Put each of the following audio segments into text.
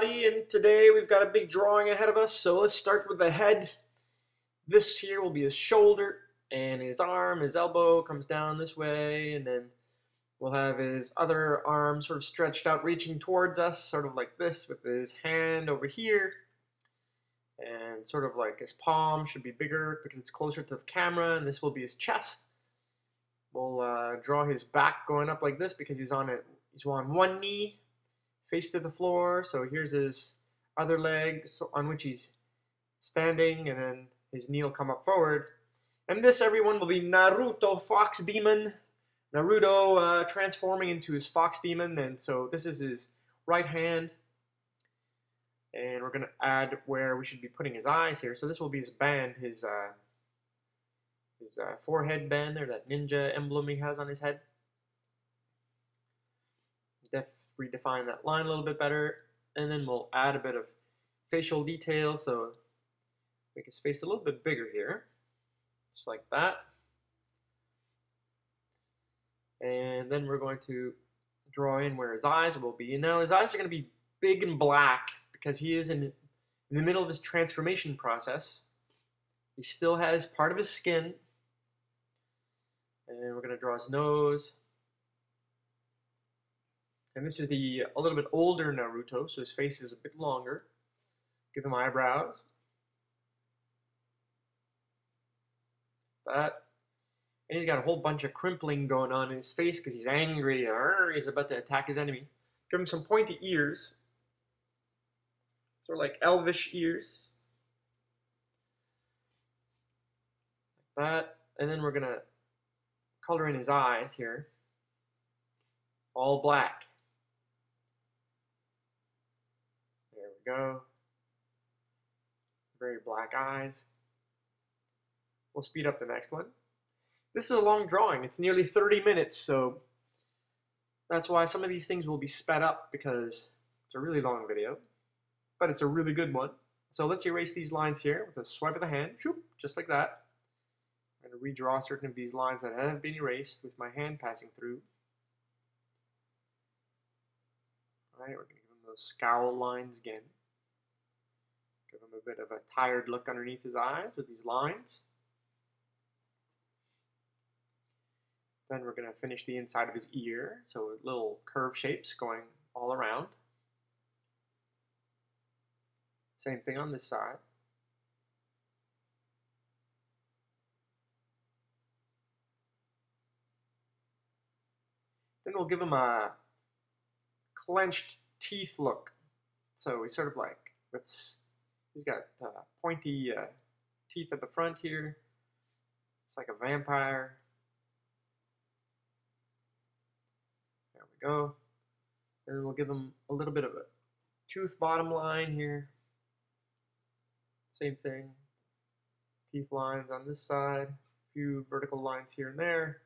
everybody, and today we've got a big drawing ahead of us, so let's start with the head. This here will be his shoulder, and his arm, his elbow comes down this way, and then we'll have his other arm sort of stretched out, reaching towards us, sort of like this, with his hand over here, and sort of like his palm should be bigger because it's closer to the camera, and this will be his chest. We'll draw his back going up like this because he's on one knee, face to the floor. So here's his other leg on which he's standing, and then his knee will come up forward. And this, everyone, will be Naruto Fox Demon. Naruto transforming into his Fox Demon, and so this is his right hand. And we're going to add where we should be putting his eyes here. So this will be his band, his forehead band there, that ninja emblem he has on his head. Redefine that line a little bit better, and then we'll add a bit of facial detail, so make his face a little bit bigger here, just like that. And then we're going to draw in where his eyes will be. And now his eyes are going to be big and black because he is in the middle of his transformation process. He still has part of his skin, and we're going to draw his nose. And this is a little bit older Naruto, so his face is a bit longer. Give him eyebrows. That. And he's got a whole bunch of crimpling going on in his face because he's angry. He's about to attack his enemy. Give him some pointy ears. Sort of like elvish ears. Like that. And then we're going to color in his eyes here. All black. Go. Very black eyes. We'll speed up the next one. This is a long drawing. It's nearly 30 minutes, so that's why some of these things will be sped up because it's a really long video, but it's a really good one. So let's erase these lines here with a swipe of the hand, just like that. I'm going to redraw certain of these lines that have been erased with my hand passing through. All right, we're going to give them those scowl lines again. Give him a bit of a tired look underneath his eyes with these lines. Then we're going to finish the inside of his ear, so little curve shapes going all around. Same thing on this side. Then we'll give him a clenched teeth look. So he's sort of like he's got pointy teeth at the front here. It's like a vampire. There we go. And then we'll give him a little bit of a tooth bottom line here. Same thing. Teeth lines on this side. A few vertical lines here and there.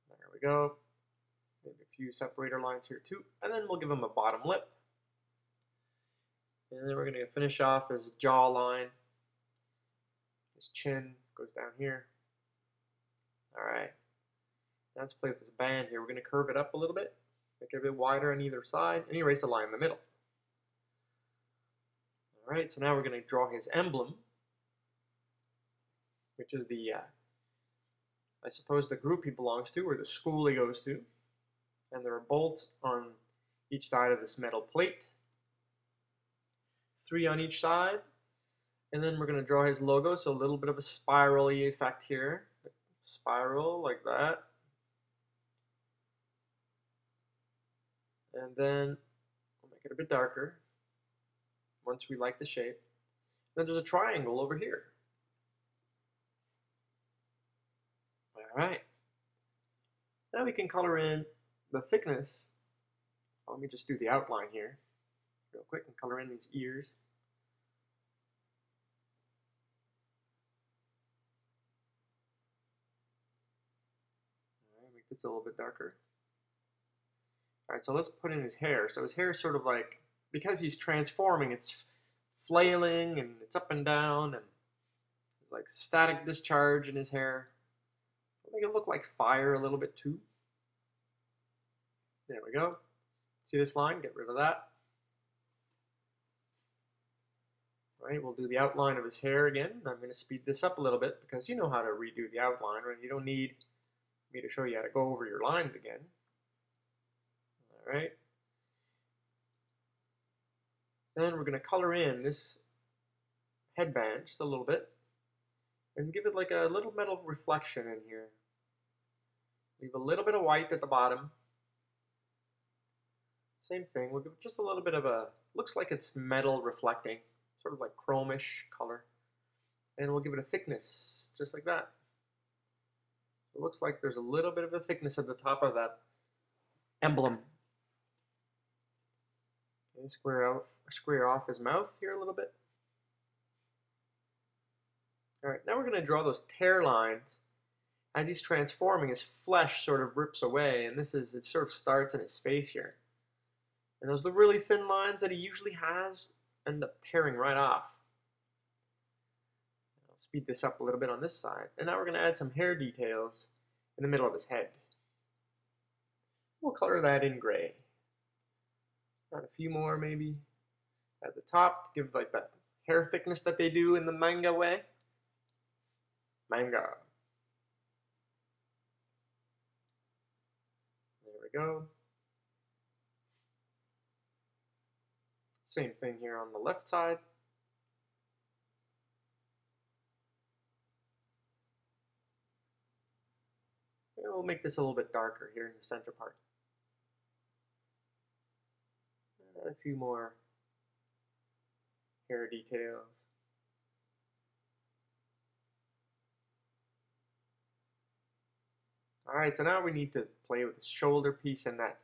There we go. Maybe a few separator lines here too. And then we'll give him a bottom lip. And then we're going to finish off his jawline. His chin goes down here. Alright. Now let's play with this band here. We're going to curve it up a little bit. Make it a bit wider on either side. And erase the line in the middle. Alright, so now we're going to draw his emblem. Which is the, I suppose, the group he belongs to, or the school he goes to. And there are bolts on each side of this metal plate. 3 on each side, and then we're going to draw his logo, so a little bit of a spiral-y effect here. Spiral, like that. And then we'll make it a bit darker once we like the shape. Then there's a triangle over here. Alright. Now we can color in the thickness. Let me just do the outline here real quick and color in these ears. Alright, make this a little bit darker. Alright, so let's put in his hair. So his hair is sort of like, because he's transforming, it's flailing and it's up and down and like static discharge in his hair. Make it look like fire a little bit too. There we go. See this line? Get rid of that. All right, we'll do the outline of his hair again. I'm going to speed this up a little bit because you know how to redo the outline, right? You don't need me to show you how to go over your lines again. All right. Then we're going to color in this headband just a little bit and give it like a little metal reflection in here. Leave a little bit of white at the bottom. Same thing, we'll give it just a little bit of a, looks like it's metal reflecting, sort of like chromish color. And we'll give it a thickness, just like that. It looks like there's a little bit of a thickness at the top of that emblem. Okay, square off his mouth here a little bit. All right, now we're going to draw those tear lines. As he's transforming, his flesh sort of rips away, and it sort of starts in his face here. And those really thin lines that he usually has end up tearing right off. I'll speed this up a little bit on this side. And now we're going to add some hair details in the middle of his head. We'll color that in gray. Add a few more maybe at the top to give like that hair thickness that they do in the manga way. Manga. There we go. Same thing here on the left side. And we'll make this a little bit darker here in the center part. And a few more hair details. Alright, so now we need to play with his shoulder piece and that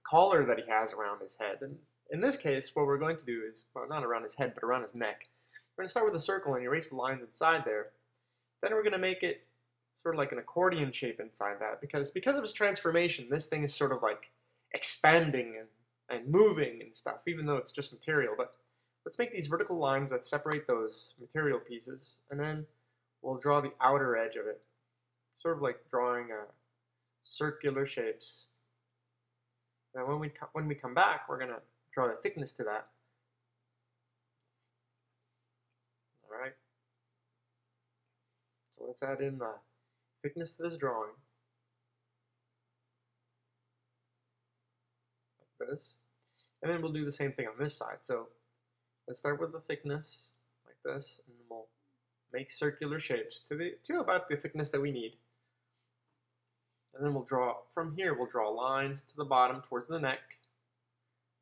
collar that he has around his head. And in this case, what we're going to do is, well, not around his head, but around his neck. We're going to start with a circle and erase the lines inside there. Then we're going to make it sort of like an accordion shape inside that, because of his transformation, this thing is sort of like expanding and moving and stuff, even though it's just material. But let's make these vertical lines that separate those material pieces, and then we'll draw the outer edge of it, sort of like drawing circular shapes. Now when we come back, we're going to draw the thickness to that. All right. So let's add in the thickness to this drawing. Like this. And then we'll do the same thing on this side. So let's start with the thickness, like this, and then we'll make circular shapes to about the thickness that we need. And then we'll draw, from here, we'll draw lines to the bottom towards the neck,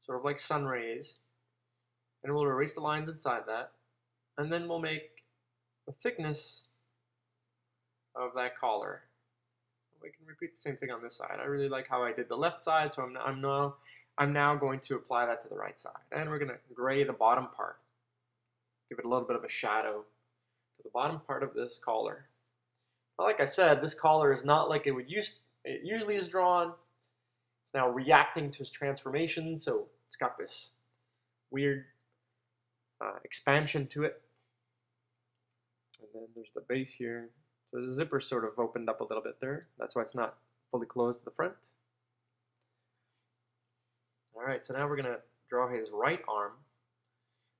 sort of like sun rays. And we'll erase the lines inside that. And then we'll make the thickness of that collar. We can repeat the same thing on this side. I really like how I did the left side, so I'm now going to apply that to the right side. And we're going to gray the bottom part. Give it a little bit of a shadow to the bottom part of this collar. Well, like I said, this collar is not like it usually is drawn. It's now reacting to his transformation, so it's got this weird expansion to it. And then there's the base here. So the zipper sort of opened up a little bit there. That's why it's not fully closed at the front. All right, so now we're going to draw his right arm,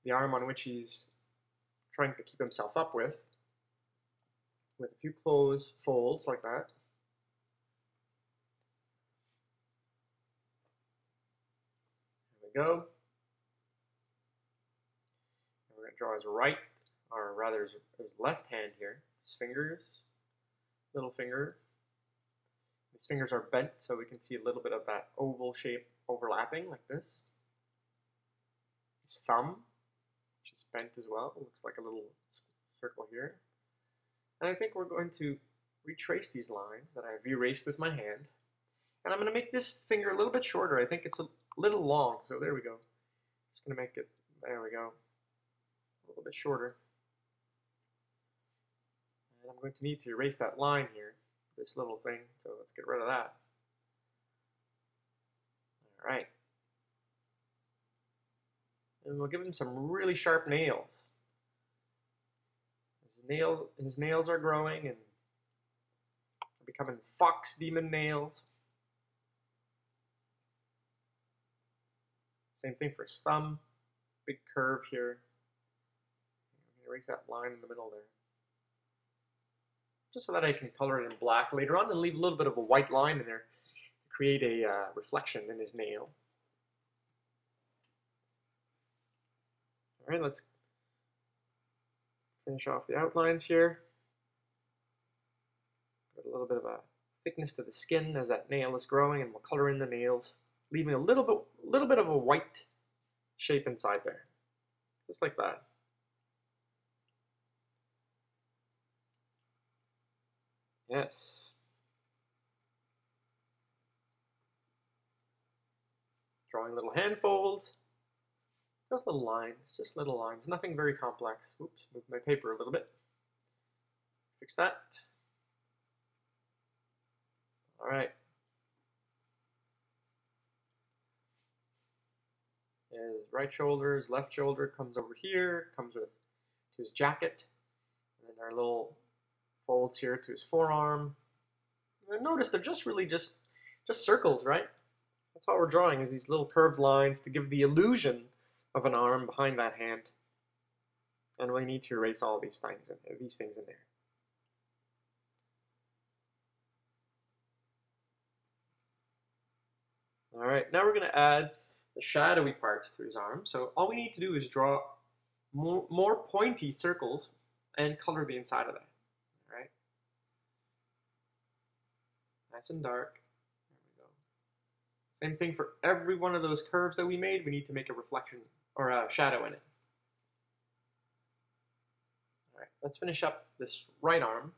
the arm on which he's trying to keep himself up with a few closed folds like that. There we go. And we're going to draw his right, or rather his left hand here, his fingers, little finger. His fingers are bent, so we can see a little bit of that oval shape overlapping like this. His thumb, which is bent as well. It looks like a little circle here. And I think we're going to retrace these lines that I've erased with my hand. And I'm going to make this finger a little bit shorter. I think it's a little long, so there we go. Just going to make it, there we go, a little bit shorter. And I'm going to need to erase that line here, this little thing, so let's get rid of that. All right. And we'll give him some really sharp nails. His nails are growing and becoming Fox Demon nails. Same thing for his thumb, big curve here. Erase that line in the middle there. Just so that I can color it in black later on and leave a little bit of a white line in there to create a reflection in his nail. All right, let's finish off the outlines here. Got a little bit of a thickness to the skin as that nail is growing, and we'll color in the nails, leaving a little bit of a white shape inside there, just like that. Yes. Drawing little hand folds. Just little lines, nothing very complex. Oops, move my paper a little bit. Fix that. All right. His right shoulder, his left shoulder comes over here, comes with to his jacket, and then our little folds here to his forearm. And notice they're just really just circles, right? That's all we're drawing, is these little curved lines to give the illusion of an arm behind that hand. And we need to erase all these things in there. All right, now we're going to add the shadowy parts to his arm. So all we need to do is draw more pointy circles and color the inside of that. All right, nice and dark. There we go. Same thing for every one of those curves that we made. We need to make a reflection or a shadow in it. All right, let's finish up this right arm.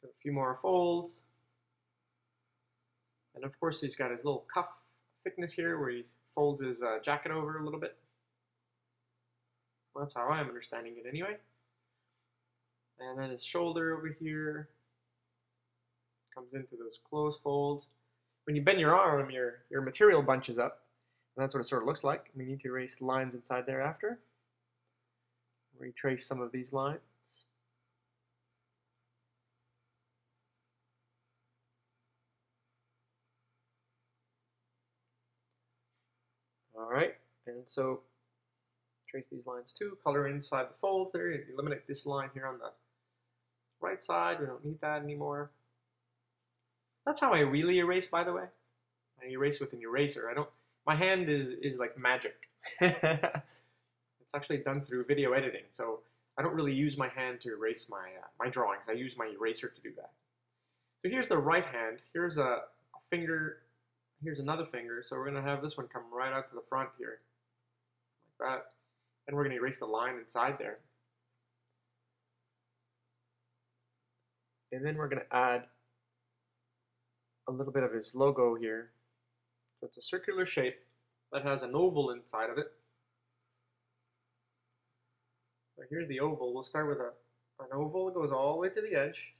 A few more folds. And of course, he's got his little cuff thickness here where he folds his jacket over a little bit. Well, that's how I'm understanding it anyway. And then his shoulder over here comes into those closed folds. When you bend your arm, your material bunches up. And that's what it sort of looks like. We need to erase lines inside there after. Retrace some of these lines. All right, and so trace these lines too, color inside the folds there, eliminate this line here on the right side, we don't need that anymore. That's how I really erase, by the way. I erase with an eraser. My hand is like magic. It's actually done through video editing, so I don't really use my hand to erase my drawings. I use my eraser to do that. So here's the right hand, here's a finger. Here's another finger, so we're going to have this one come right out to the front here, like that. And we're going to erase the line inside there. And then we're going to add a little bit of his logo here. So it's a circular shape that has an oval inside of it. So here's the oval. We'll start with an oval that goes all the way to the edge.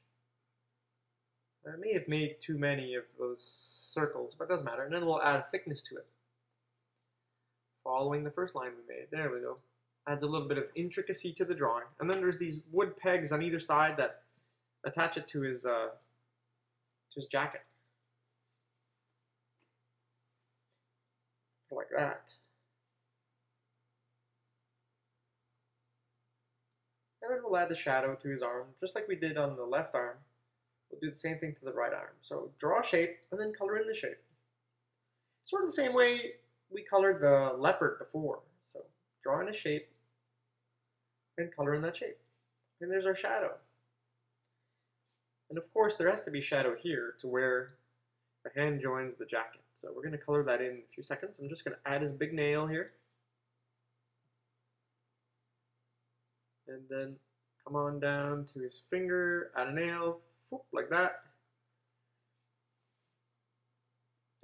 I may have made too many of those circles, but it doesn't matter. And then we'll add thickness to it. Following the first line we made. There we go. Adds a little bit of intricacy to the drawing. And then there's these wood pegs on either side that attach it to his jacket. Like that. And then we'll add the shadow to his arm, just like we did on the left arm. We'll do the same thing to the right arm. So draw a shape and then color in the shape. Sort of the same way we colored the leopard before. So draw in a shape and color in that shape. And there's our shadow. And of course there has to be shadow here to where the hand joins the jacket. So we're going to color that in a few seconds. I'm just going to add his big nail here. And then come on down to his finger, add a nail. Like that.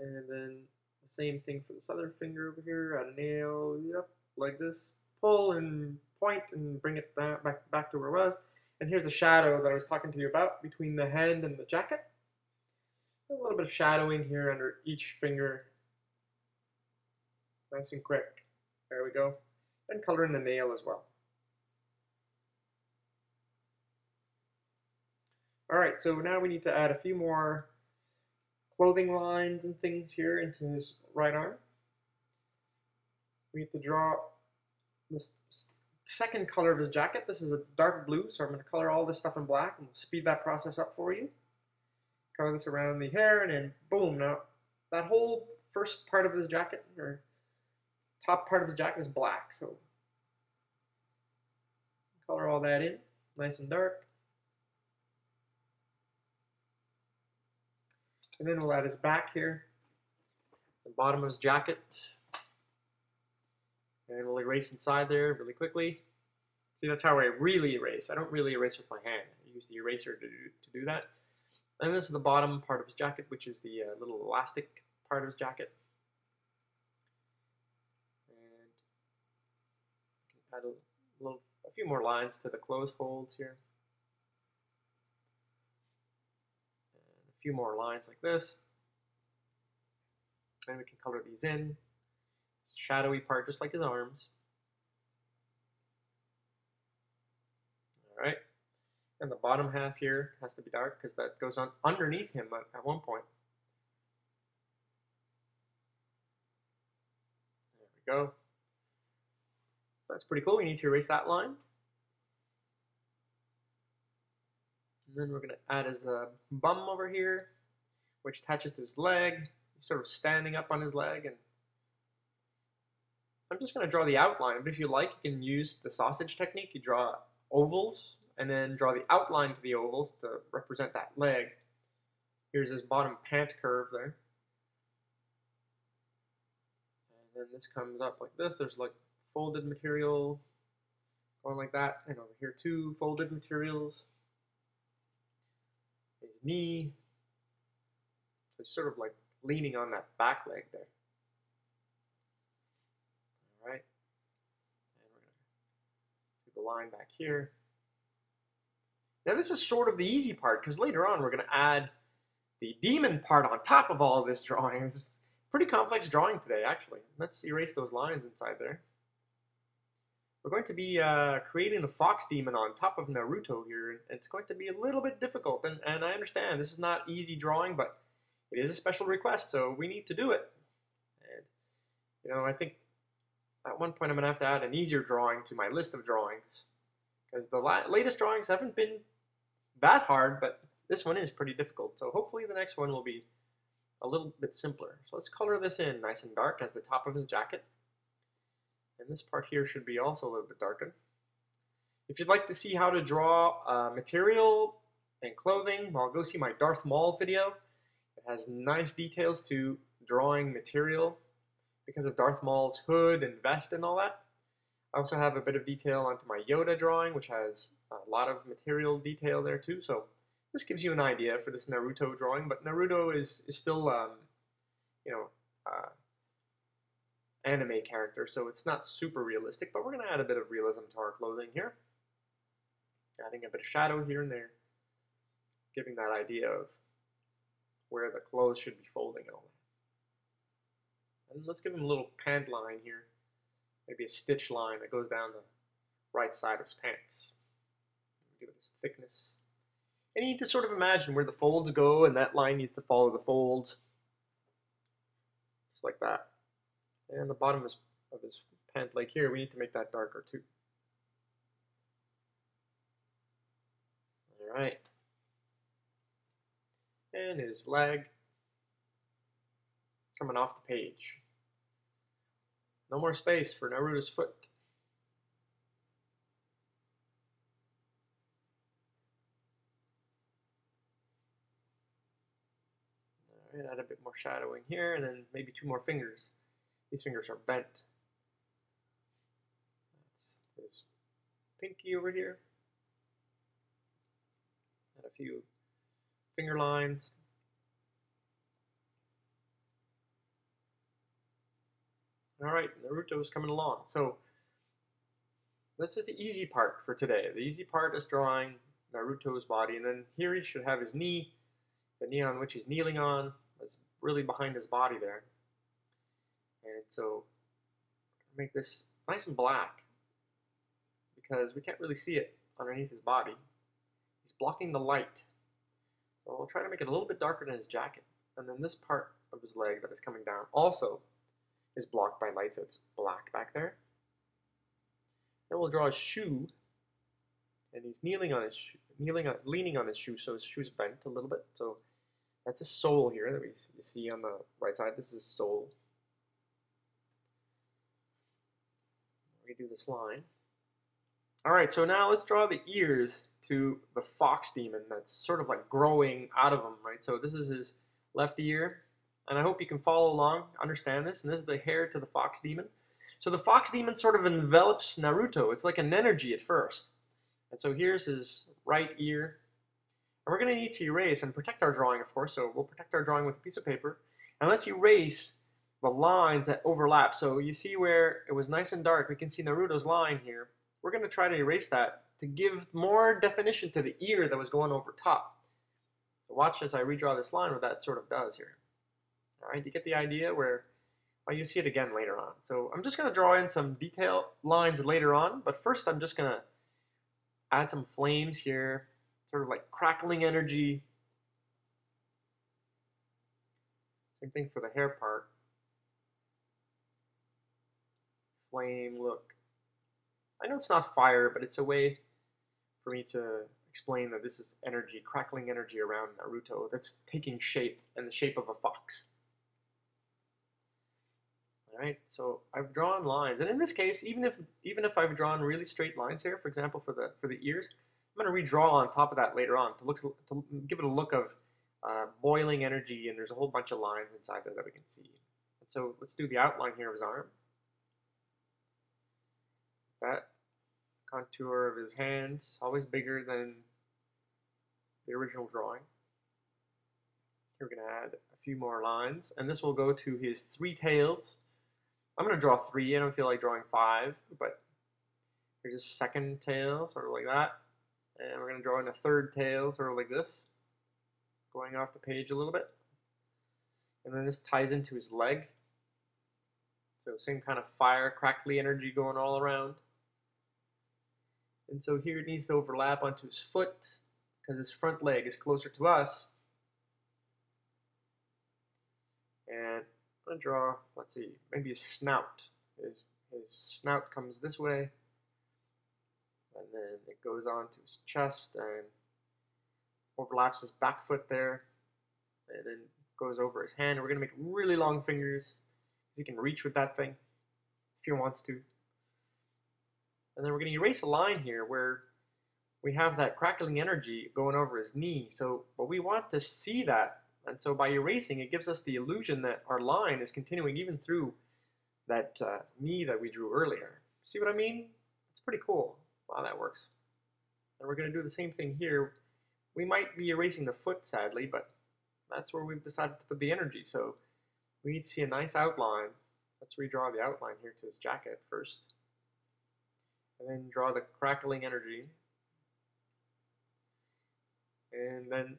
And then the same thing for this other finger over here, add a nail, yep, like this. Pull and point and bring it back to where it was. And here's the shadow that I was talking to you about between the hand and the jacket. A little bit of shadowing here under each finger. Nice and quick. There we go. And color in the nail as well. Alright, so now we need to add a few more clothing lines and things here into his right arm. We need to draw this second color of his jacket. This is a dark blue, so I'm going to color all this stuff in black and speed that process up for you. Color this around the hair, and then boom, now that whole first part of his jacket, or top part of his jacket, is black, so color all that in, nice and dark. And then we'll add his back here, the bottom of his jacket. And we'll erase inside there really quickly. See, that's how I really erase. I don't really erase with my hand. I use the eraser to do that. And this is the bottom part of his jacket, which is the little elastic part of his jacket. And add a few more lines to the clothes folds here. And a few more lines like this. And we can color these in. It's a shadowy part, just like his arms. All right. And the bottom half here has to be dark because that goes on underneath him at one point. There we go. That's pretty cool. We need to erase that line. And then we're going to add his bum over here, which attaches to his leg. He's sort of standing up on his leg, and I'm just going to draw the outline, but if you like, you can use the sausage technique. You draw ovals and then draw the outline to the ovals to represent that leg. Here's his bottom pant curve there. And then this comes up like this. There's like folded material going like that. And over here too, folded materials. His knee. So he's sort of like leaning on that back leg there. Alright, and we're going to do the line back here. Now this is sort of the easy part, because later on we're going to add the demon part on top of all of this drawing. This is pretty complex drawing today, actually. Let's erase those lines inside there. We're going to be creating the Fox Demon on top of Naruto here, and it's going to be a little bit difficult, and I understand this is not easy drawing, but it is a special request, so we need to do it. And, you know, I think at one point I'm going to have to add an easier drawing to my list of drawings, because the latest drawings haven't been that hard, but this one is pretty difficult. So hopefully the next one will be a little bit simpler. So let's color this in nice and dark as the top of his jacket. And this part here should be also a little bit darker. If you'd like to see how to draw material and clothing, well, go see my Darth Maul video. It has nice details to drawing material because of Darth Maul's hood and vest and all that. I also have a bit of detail onto my Yoda drawing, which has a lot of material detail there too. So this gives you an idea for this Naruto drawing, but Naruto is still, you know, anime character, so it's not super realistic, but we're going to add a bit of realism to our clothing here. Adding a bit of shadow here and there, giving that idea of where the clothes should be folding and all that. And let's give him a little pant line here, maybe a stitch line that goes down the right side of his pants. Give it this thickness. And you need to sort of imagine where the folds go, and that line needs to follow the folds. Just like that. And the bottom of his pant leg here, we need to make that darker too. Alright. And his leg coming off the page. No more space for Naruto's foot. Alright, add a bit more shadowing here, and then maybe 2 more fingers. These fingers are bent. That's his pinky over here. Add a few finger lines. Alright, Naruto's coming along. So, this is the easy part for today. The easy part is drawing Naruto's body, and then here he should have his knee, the knee on which he's kneeling on, is really behind his body there. And so, make this nice and black, because we can't really see it underneath his body. He's blocking the light. So we'll try to make it a little bit darker than his jacket. And then this part of his leg that is coming down also is blocked by light, so it's black back there. Then we'll draw a shoe, and he's kneeling on his shoe, leaning on his shoe, so his shoe's bent a little bit. So that's a sole here that you see on the right side. This is sole. Redo this line. All right, so now let's draw the ears to the Fox Demon that's sort of like growing out of him, right? So this is his left ear, and I hope you can follow along, understand this. And this is the hair to the Fox Demon. So the Fox Demon sort of envelops Naruto. It's like an energy at first. And so here's his right ear. And we're going to need to erase and protect our drawing, of course. So we'll protect our drawing with a piece of paper. And let's erase the lines that overlap. So you see where it was nice and dark. We can see Naruto's line here. We're going to try to erase that to give more definition to the ear that was going over top. So watch as I redraw this line, what that sort of does here. All right, you get the idea where, well, you see it again later on. So I'm just going to draw in some detail lines later on, but first I'm just going to add some flames here, sort of like crackling energy. Same thing for the hair part. Flame look. I know it's not fire, but it's a way for me to explain that this is energy, crackling energy around Naruto that's taking shape in the shape of a fox. All right, so I've drawn lines, and in this case, even if I've drawn really straight lines here, for example, for the ears, I'm going to redraw on top of that later on to give it a look of boiling energy, and there's a whole bunch of lines inside there that we can see. And so let's do the outline here of his arm. That contour of his hands, always bigger than the original drawing. Here we're going to add a few more lines, and this will go to his 3 tails. I'm going to draw 3. I don't feel like drawing 5, but here's his second tail, sort of like that. And we're going to draw in a third tail, sort of like this, going off the page a little bit. And then this ties into his leg. So same kind of fire, crackly energy going all around. And so here it needs to overlap onto his foot because his front leg is closer to us. And I'm going to draw, let's see, maybe his snout. His snout comes this way. And then it goes on to his chest and overlaps his back foot there. And then goes over his hand. And we're going to make really long fingers because he can reach with that thing if he wants to. And then we're going to erase a line here where we have that crackling energy going over his knee. But we want to see that. And so by erasing, it gives us the illusion that our line is continuing even through that knee that we drew earlier. See what I mean? It's pretty cool how that works. And we're going to do the same thing here. We might be erasing the foot, sadly, but that's where we've decided to put the energy. So we need to see a nice outline. Let's redraw the outline here to his jacket first. And then draw the crackling energy. And then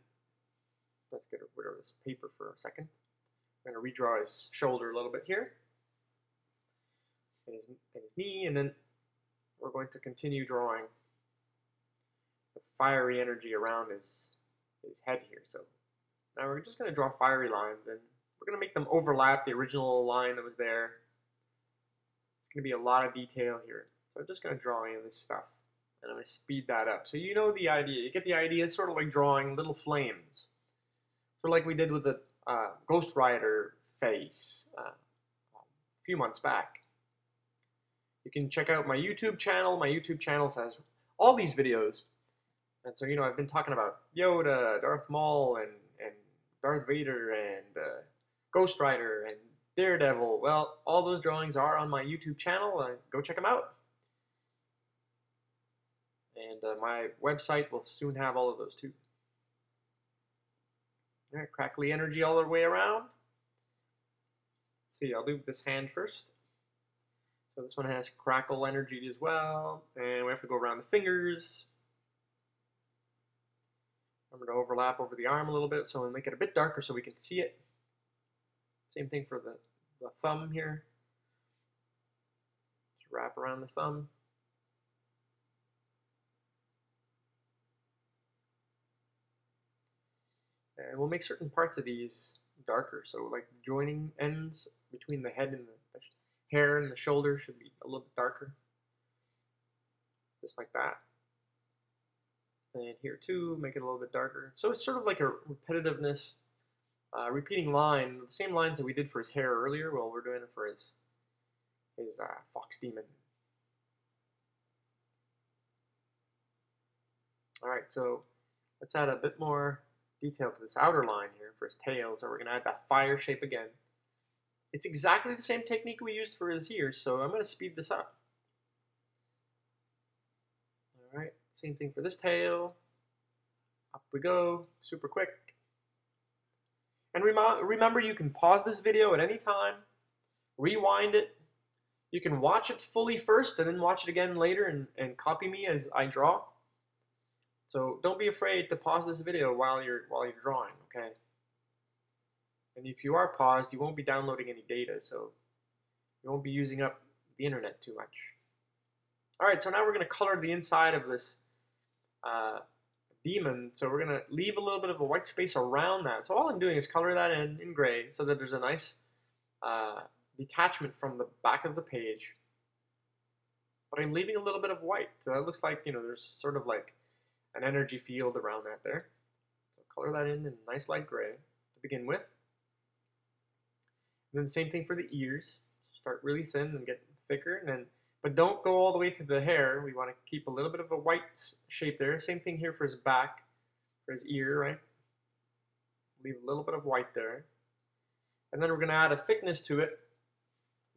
let's get rid of this paper for a second. I'm going to redraw his shoulder a little bit here. And his knee, and then we're going to continue drawing the fiery energy around his head here. So now we're just going to draw fiery lines, and we're going to make them overlap the original line that was there. It's going to be a lot of detail here. So I'm just going to draw in this stuff, and I'm going to speed that up. So you know the idea. You get the idea. It's sort of like drawing little flames. Sort of like we did with the Ghost Rider face a few months back. You can check out my YouTube channel. My YouTube channel has all these videos. And so, you know, I've been talking about Yoda, Darth Maul, and Darth Vader, and Ghost Rider, and Daredevil. Well, all those drawings are on my YouTube channel. Go check them out. And my website will soon have all of those too. All right, crackly energy all the way around. Let's see, I'll do this hand first. So this one has crackle energy as well. And we have to go around the fingers. I'm going to overlap over the arm a little bit, so we'll make it a bit darker so we can see it. Same thing for the thumb here. Just wrap around the thumb. And we'll make certain parts of these darker. So like joining ends between the head and the hair and the shoulder should be a little bit darker. just like that. And here too, make it a little bit darker. So it's sort of like a repetitiveness, repeating line, the same lines that we did for his hair earlier. Well, we're doing it for his Fox Demon. All right, so let's add a bit more detail to this outer line here for his tail. So we're going to add that fire shape again. It's exactly the same technique we used for his ears, so I'm going to speed this up. All right, same thing for this tail. Up we go, super quick. And remember, you can pause this video at any time, rewind it. You can watch it fully first and then watch it again later and copy me as I draw. So don't be afraid to pause this video while you're drawing, okay? And if you are paused, you won't be downloading any data, so you won't be using up the internet too much. All right, so now we're going to color the inside of this demon. So we're going to leave a little bit of a white space around that. So all I'm doing is color that in gray so that there's a nice detachment from the back of the page. But I'm leaving a little bit of white. So it looks like, there's sort of like an energy field around that there. So color that in nice light gray to begin with. And then the same thing for the ears. Start really thin and get thicker, but don't go all the way to the hair. We want to keep a little bit of a white shape there. Same thing here for his back, for his ear, right? Leave a little bit of white there. And then we're going to add a thickness to it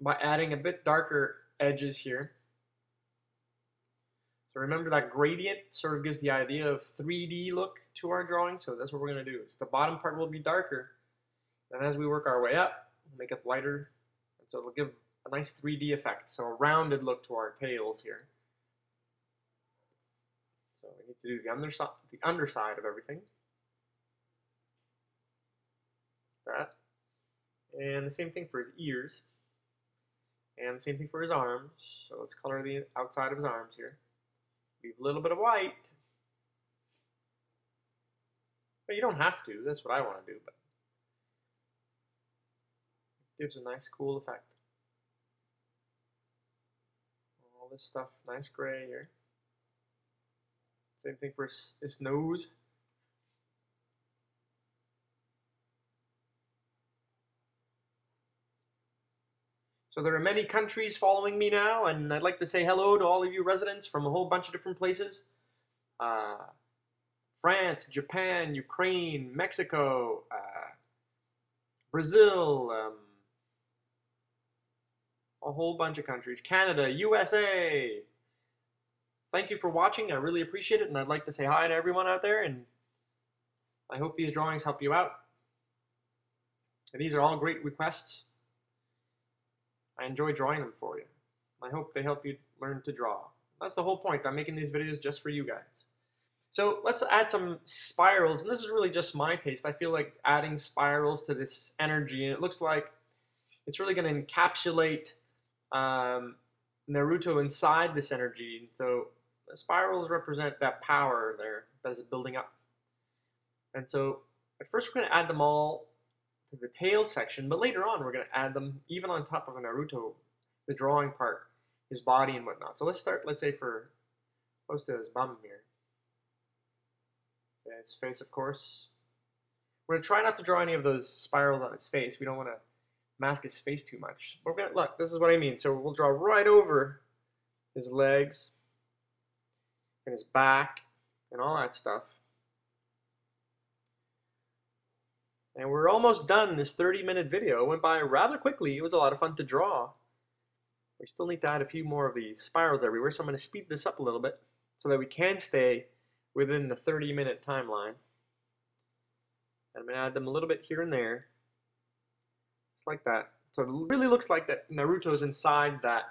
by adding a bit darker edges here. So remember that gradient sort of gives the idea of 3D look to our drawing, so that's what we're going to do. So the bottom part will be darker, and as we work our way up, we'll make it lighter, and so it'll give a nice 3D effect, so a rounded look to our tails here. So we need to do the underside of everything. That. And the same thing for his ears. And the same thing for his arms. So let's color the outside of his arms here. Leave a little bit of white. But you don't have to. That's what I want to do. But it gives a nice, cool effect. All this stuff, nice gray here. Same thing for his nose. So there are many countries following me now, and I'd like to say hello to all of you residents from a whole bunch of different places. France, Japan, Ukraine, Mexico, Brazil, a whole bunch of countries. Canada, USA. Thank you for watching. I really appreciate it, and I'd like to say hi to everyone out there, and I hope these drawings help you out. And these are all great requests. I enjoy drawing them for you. I hope they help you learn to draw. That's the whole point. I'm making these videos just for you guys. So let's add some spirals, and this is really just my taste. I feel like adding spirals to this energy, and it looks like it's really going to encapsulate Naruto inside this energy. So the spirals represent that power there that is building up. And so at first we're going to add them all to the tail section, but later on we're going to add them even on top of Naruto, the drawing part, his body and whatnot. So let's start, let's say, for close to his bum here. Okay, his face, of course. We're going to try not to draw any of those spirals on his face. We don't want to mask his face too much. But we're going to, look, this is what I mean. So we'll draw right over his legs and his back and all that stuff. And we're almost done this 30-minute video. It went by rather quickly. It was a lot of fun to draw. We still need to add a few more of these spirals everywhere, so I'm going to speed this up a little bit so that we can stay within the 30-minute timeline. And I'm going to add them a little bit here and there, just like that. So it really looks like that Naruto's inside that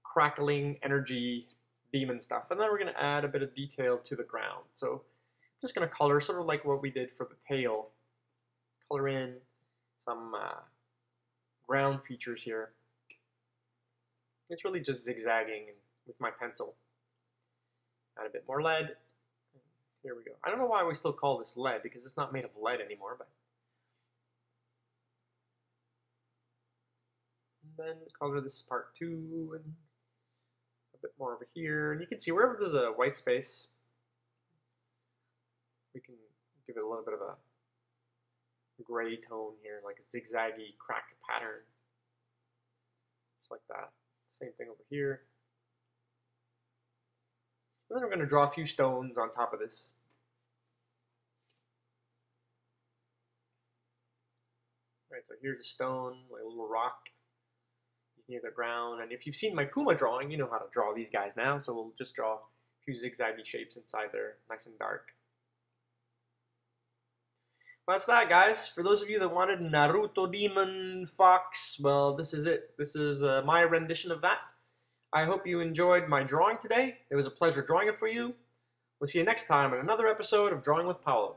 crackling energy demon stuff. And then we're going to add a bit of detail to the ground. So I'm just going to color sort of like what we did for the tail. Color in some ground features here. It's really just zigzagging with my pencil. Add a bit more lead. Here we go. I don't know why we still call this lead, because it's not made of lead anymore. But and then color this part too, and a bit more over here. And you can see wherever there's a white space, we can give it a little bit of a gray tone here, like a zigzaggy crack pattern. Just like that. Same thing over here. And then we're going to draw a few stones on top of this. All right, so here's a stone, like a little rock. He's near the ground. And if you've seen my Puma drawing, you know how to draw these guys now. So we'll just draw a few zigzaggy shapes inside there, nice and dark. Well, that's that, guys. For those of you that wanted Naruto Demon Fox, well, this is it. This is my rendition of that. I hope you enjoyed my drawing today. It was a pleasure drawing it for you. We'll see you next time in another episode of Drawing with Paolo.